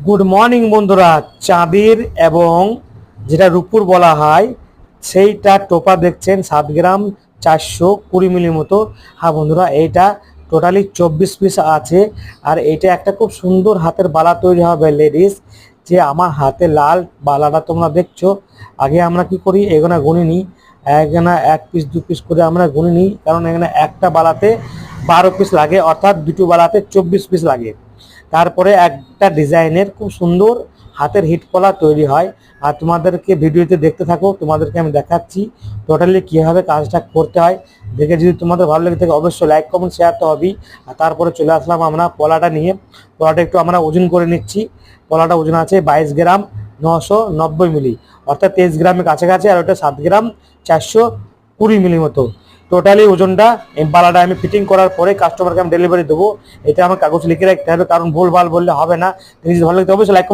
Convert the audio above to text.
Good morning বন্ধুরা। চাঁদের এবং যেটা রূপুর বলা হয় সেইটা টোপা দেখছেন 7 গ্রাম 420 মিলির মতো। হ্যাঁ বন্ধুরা, এইটা টোটালি 24 পিস আছে। আর এটা একটা খুব সুন্দর হাতের বালা তৈরি হবে লেডিস। যে আমার হাতে লাল বালাটা তোমরা দেখছো, আগে আমরা কি করি, এখানে গুনি নিই, এখানে 1 পিস 2 পিস করে আমরা গুনি নিই, কারণ এখানে একটা বালাতে 12 পিস লাগে, অর্থাৎ দুটো বালাতে 24 পিস লাগে। তারপরে একটা ডিজাইনের খুব সুন্দর হাতের হিট কলা তৈরি হয়। আর তোমাদেরকে ভিডিওতে দেখতে থাকো, তোমাদেরকে আমি দেখাচ্ছি টোটালি কীভাবে কাজটা করতে হয়। দেখে যদি তোমাদের ভালো লেগে থাকে অবশ্যই লাইক কমেন্ট শেয়ার তো হবেই। আর তারপরে চলে আসলাম আমরা পলাটা নিয়ে। পলাটা একটু আমরা ওজন করে নিচ্ছি। পলাটা ওজন আছে 22 গ্রাম 990 মিলি, অর্থাৎ 23 গ্রামের কাছাকাছি। আর ওটা 7 গ্রাম 420 মিলির মতো টোটালি ওজনটা। এই বালাটা আমি ফিটিং করার পরে কাস্টমারকে আমি ডেলিভারি দেবো। এটা আমার কাগজ লিখে রাখতে হবে, কারণ ভুলভাল বললে হবে না। জিনিস ভালো লাগতে অবশ্যই লাইক